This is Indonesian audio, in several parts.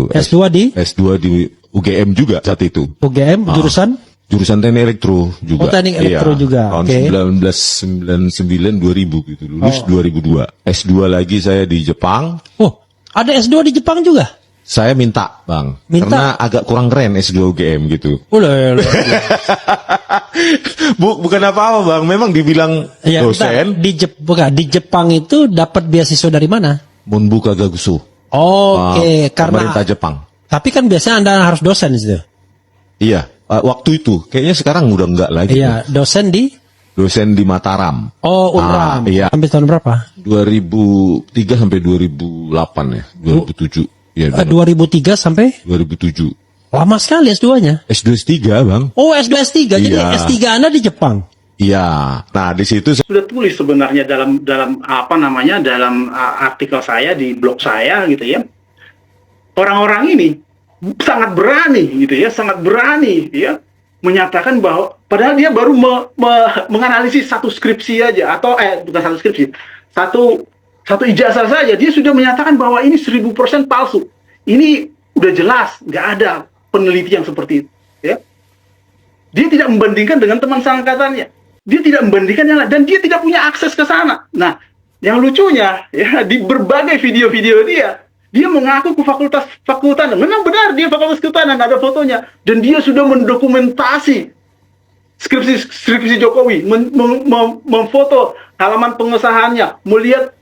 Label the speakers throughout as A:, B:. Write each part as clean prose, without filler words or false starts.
A: itu.
B: S2 di?
A: S2 di UGM juga saat itu.
B: UGM, jurusan?
A: Jurusan teknik elektro juga.
B: Teknik elektro juga.
A: Tahun 1999 2000 gitu. Lulus 2002. S2 lagi saya di Jepang.
B: Oh, ada S2 di Jepang juga?
A: Saya minta, Bang. Karena agak kurang keren S2 UGM gitu. Bukan apa-apa, Bang. Memang dibilang dosen.
B: Di Jepang itu dapat beasiswa dari mana?
A: Monbu Kagakuso.
B: Oke, karena
A: pemerintah Jepang.
B: Tapi kan biasanya Anda harus dosen di situ.
A: Iya, waktu itu. Kayaknya sekarang udah enggak lagi.
B: Iya, dosen di
A: Mataram.
B: Oh, Unram.
A: Iya.
B: Sampai tahun berapa?
A: 2003 sampai 2008 ya. 2007. Ya,
B: 2003 sampai
A: 2007.
B: Lama sekali S2-nya.
A: S2 S3, Bang.
B: Oh, S2 S3. Jadi S3 Anda di Jepang.
A: Iya. Nah, di situ
C: sudah tulis sebenarnya dalam artikel saya di blog saya gitu ya. Orang-orang ini sangat berani gitu ya, menyatakan bahwa padahal dia baru menganalisis satu skripsi aja atau bukan satu skripsi. Satu ijazah saja, dia sudah menyatakan bahwa ini 1000% palsu. Ini udah jelas, nggak ada peneliti yang seperti itu. Ya. Dia tidak membandingkan dengan teman seangkatannya. Dia tidak membandingkan yang lain, dan dia tidak punya akses ke sana. Nah, yang lucunya, ya, di berbagai video-video dia mengaku ke fakultas. Memang benar, dia fakultas kehutanan, ada fotonya. Dan dia sudah mendokumentasi skripsi Jokowi, memfoto halaman pengesahannya, melihat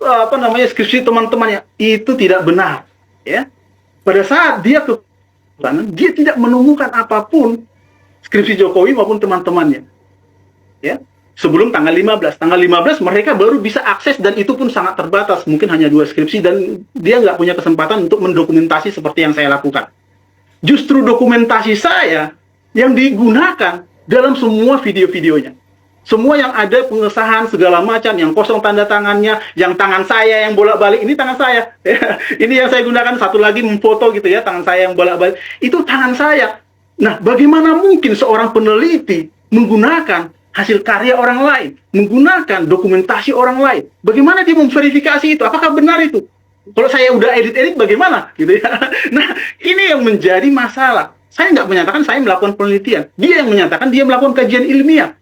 C: skripsi teman-temannya. Itu tidak benar, ya. Pada saat dia ke sana, dia tidak menemukan apapun skripsi Jokowi maupun teman-temannya, ya. Sebelum tanggal 15 mereka baru bisa akses, dan itu pun sangat terbatas, mungkin hanya 2 skripsi, dan dia nggak punya kesempatan untuk mendokumentasi seperti yang saya lakukan. Justru dokumentasi saya yang digunakan dalam semua video-videonya. Semua yang ada pengesahan segala macam, yang kosong tanda tangannya, yang tangan saya yang bolak-balik, ini tangan saya. Ini yang saya gunakan, satu lagi memfoto gitu ya, tangan saya yang bolak-balik, itu tangan saya. Nah, bagaimana mungkin seorang peneliti menggunakan hasil karya orang lain, menggunakan dokumentasi orang lain? Bagaimana dia memverifikasi itu? Apakah benar itu? Kalau saya udah edit-edit bagaimana? Gitu ya. Nah, ini yang menjadi masalah. Saya nggak menyatakan saya melakukan penelitian. Dia yang menyatakan dia melakukan kajian ilmiah.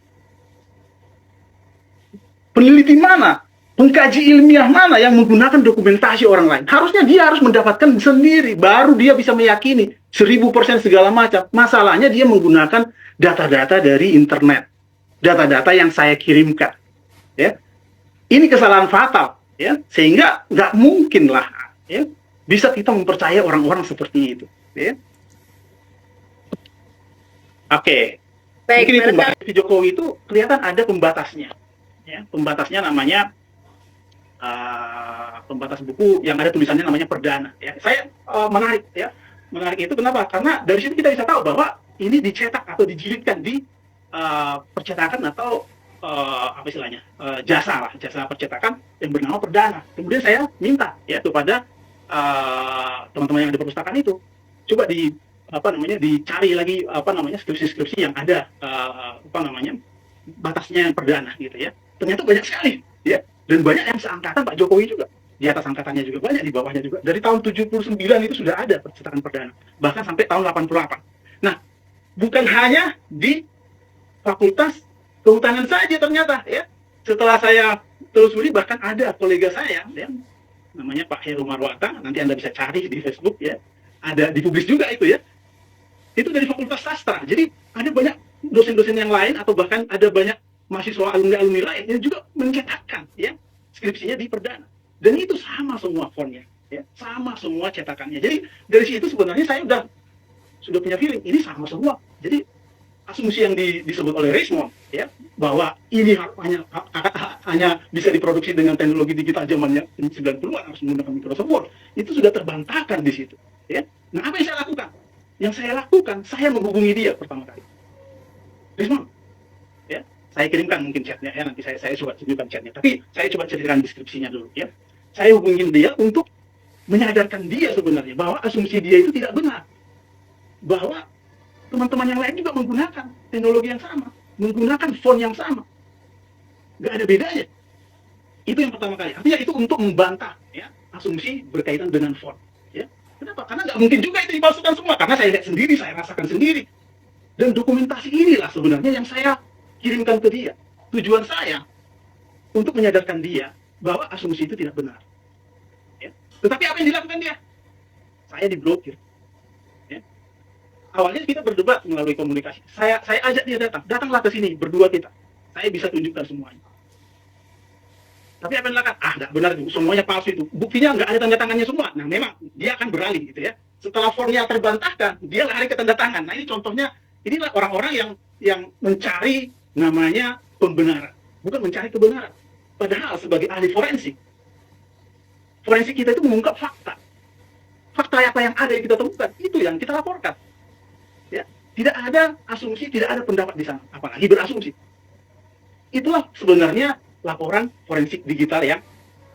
C: Peneliti mana? Pengkaji ilmiah mana yang menggunakan dokumentasi orang lain? Harusnya dia harus mendapatkan sendiri, baru dia bisa meyakini 1000% segala macam. Masalahnya dia menggunakan data-data dari internet, data-data yang saya kirimkan. Ya, ini kesalahan fatal, ya, sehingga nggak mungkin lah, ya, bisa kita mempercaya orang-orang seperti itu. Ya. Oke.
D: Baik,
C: mungkin itu Mbak. Jokowi itu kelihatan ada pembatasnya. Ya, pembatasnya namanya pembatas buku yang ada tulisannya namanya Perdana. Ya, saya menarik ya, menarik itu kenapa? Karena dari situ kita bisa tahu bahwa ini dicetak atau dijilidkan di percetakan atau apa istilahnya jasa percetakan yang bernama Perdana. Kemudian saya minta ya kepada teman-teman yang ada di perpustakaan itu, coba dicari lagi skripsi-skripsi yang ada batasnya Perdana gitu ya. Ternyata banyak sekali ya, dan banyak yang seangkatan Pak Jokowi juga, di atas angkatannya juga banyak, di bawahnya juga. Dari tahun 79 itu sudah ada percetakan Perdana, bahkan sampai tahun 88. Nah, bukan hanya di Fakultas Kehutanan saja ternyata ya. Setelah saya telusuri, bahkan ada kolega saya ya, namanya Pak Heru Marwata, nanti Anda bisa cari di Facebook ya, ada dipublis juga itu ya. Itu dari Fakultas Sastra. Jadi ada banyak dosen-dosen yang lain, atau bahkan ada banyak mahasiswa alumni lain yang juga mencetakkan ya skripsinya di Perdana. Dan itu sama semua fontnya, ya, sama semua cetakannya. Jadi dari situ sebenarnya saya sudah punya feeling ini sama semua. Jadi asumsi yang disebut oleh Rismond ya, bahwa ini hanya bisa diproduksi dengan teknologi digital zamannya 90-an, harus menggunakan Microsoft Word, itu sudah terbantahkan di situ ya. Nah, apa yang saya lakukan? Yang saya lakukan, saya menghubungi dia pertama kali. Rismond, ya, saya kirimkan mungkin chatnya ya, nanti saya coba tunjukkan chatnya, tapi saya coba ceritakan deskripsinya dulu ya. Saya hubungin dia untuk menyadarkan dia sebenarnya bahwa asumsi dia itu tidak benar, bahwa teman-teman yang lain juga menggunakan teknologi yang sama, menggunakan font yang sama, nggak ada bedanya. Itu yang pertama kali. Artinya itu untuk membantah ya asumsi berkaitan dengan font. Ya. Kenapa? Karena nggak mungkin juga itu dipalsukan semua. Karena saya lihat sendiri, saya rasakan sendiri. Dan dokumentasi inilah sebenarnya yang saya kirimkan ke dia. Tujuan saya untuk menyadarkan dia bahwa asumsi itu tidak benar. Ya. Tetapi apa yang dilakukan dia? Saya diblokir. Ya. Awalnya kita berdebat melalui komunikasi. Saya ajak dia datanglah ke sini berdua kita. Saya bisa tunjukkan semuanya. Tapi apa yang dilakukan? Nggak benar itu, semuanya palsu itu. Buktinya nggak ada tanda tangannya semua. Nah, memang dia akan beralih gitu ya. Setelah formnya terbantahkan, dia lari ke tanda tangan. Nah, ini contohnya, inilah orang-orang yang mencari namanya pembenaran, bukan mencari kebenaran. Padahal sebagai ahli forensik kita itu mengungkap fakta. Fakta apa yang ada yang kita temukan, itu yang kita laporkan. Ya, tidak ada asumsi, tidak ada pendapat di sana, apalagi berasumsi. Itulah sebenarnya laporan forensik digital yang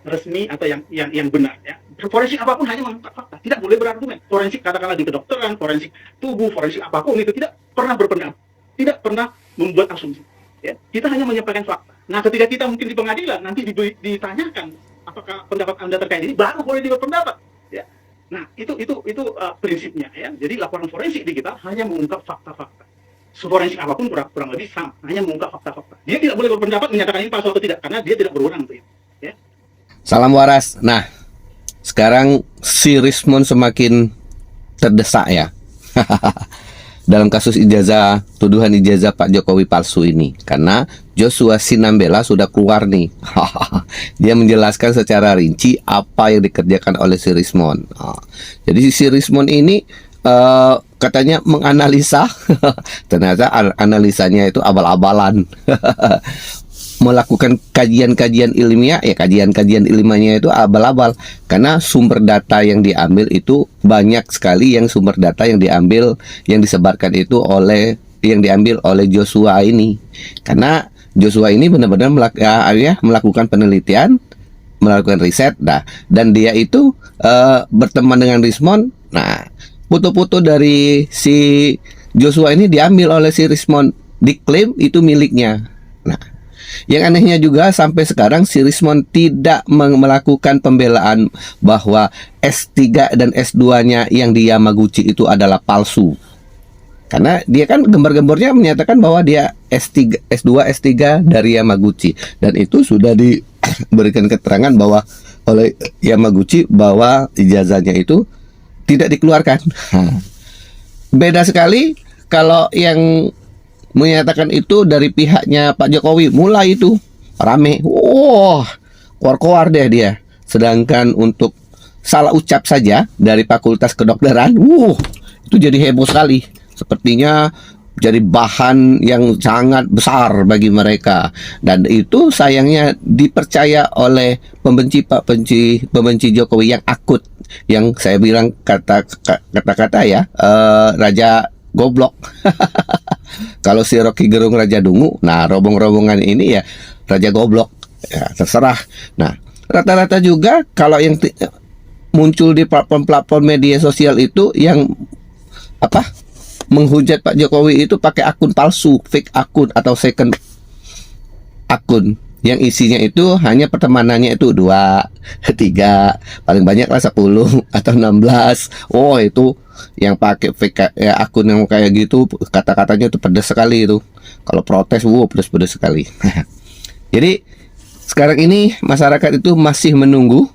C: resmi atau yang benar ya. Forensik apapun hanya mengungkap fakta, tidak boleh berargumen. Forensik katakanlah di kedokteran, forensik tubuh, forensik apapun itu tidak pernah berpendapat, tidak pernah membuat asumsi. Ya, kita hanya menyampaikan fakta. Nah, ketika kita mungkin di pengadilan nanti ditanyakan apakah pendapat Anda terkait ini, baru boleh berpendapat. Ya. Nah, itu prinsipnya ya. Jadi laporan forensik digital hanya mengungkap fakta-fakta. Forensik apapun kurang lebih sama, hanya mengungkap fakta-fakta. Dia tidak boleh berpendapat menyatakan ini palsu atau tidak, karena dia tidak berwenang untuk itu. Ya.
D: Salam waras. Nah, sekarang si Rismond semakin terdesak ya. Dalam kasus tuduhan ijazah Pak Jokowi palsu ini. Karena Joshua Sinambela sudah keluar nih. Dia menjelaskan secara rinci apa yang dikerjakan oleh si Rismond. Jadi si Rismond ini katanya menganalisa. Ternyata analisanya itu abal-abalan. Melakukan kajian-kajian ilmiah, ya kajian-kajian ilmiahnya itu abal-abal. Karena sumber data yang diambil itu banyak sekali, yang sumber data yang disebarkan itu yang diambil oleh Joshua ini. Karena Joshua ini benar-benar melakukan penelitian, melakukan riset, dan dia itu berteman dengan Rismond. Nah, foto-foto dari si Joshua ini diambil oleh si Rismond, diklaim itu miliknya. Nah, yang anehnya juga sampai sekarang si Rismond tidak melakukan pembelaan bahwa S3 dan S2-nya yang di Yamaguchi itu adalah palsu. Karena dia kan gembar-gembornya menyatakan bahwa dia S3, S2, S3 dari Yamaguchi, dan itu sudah diberikan keterangan bahwa oleh Yamaguchi bahwa ijazahnya itu tidak dikeluarkan. Beda sekali kalau yang menyatakan itu dari pihaknya Pak Jokowi, mulai itu rame. Keluar-keluar deh dia. Sedangkan untuk salah ucap saja dari Fakultas Kedokteran, itu jadi heboh sekali. Sepertinya jadi bahan yang sangat besar bagi mereka, dan itu sayangnya dipercaya oleh pembenci Jokowi yang akut, yang saya bilang kata-kata ya, Raja Goblok. Kalau si Rocky Gerung Raja Dungu, nah rombongan ini ya Raja Goblok, ya terserah. Nah, rata-rata juga kalau yang muncul di platform-platform media sosial itu yang menghujat Pak Jokowi itu pakai akun palsu, fake akun atau second akun, yang isinya itu hanya pertemanannya itu 2, 3, paling banyak lah 10 atau 16. Itu yang pakai fake akun yang kayak gitu, kata-katanya itu pedas sekali itu. Kalau protes, pedas-pedas sekali. Jadi sekarang ini masyarakat itu masih menunggu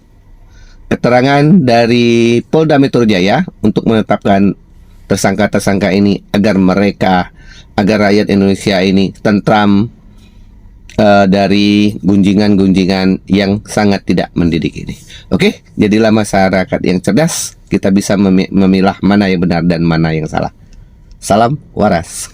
D: keterangan dari Polda Metro Jaya untuk menetapkan tersangka-tersangka ini, agar rakyat Indonesia ini tentram dari gunjingan-gunjingan yang sangat tidak mendidik ini. Oke, jadilah masyarakat yang cerdas. Kita bisa memilah mana yang benar dan mana yang salah. Salam waras.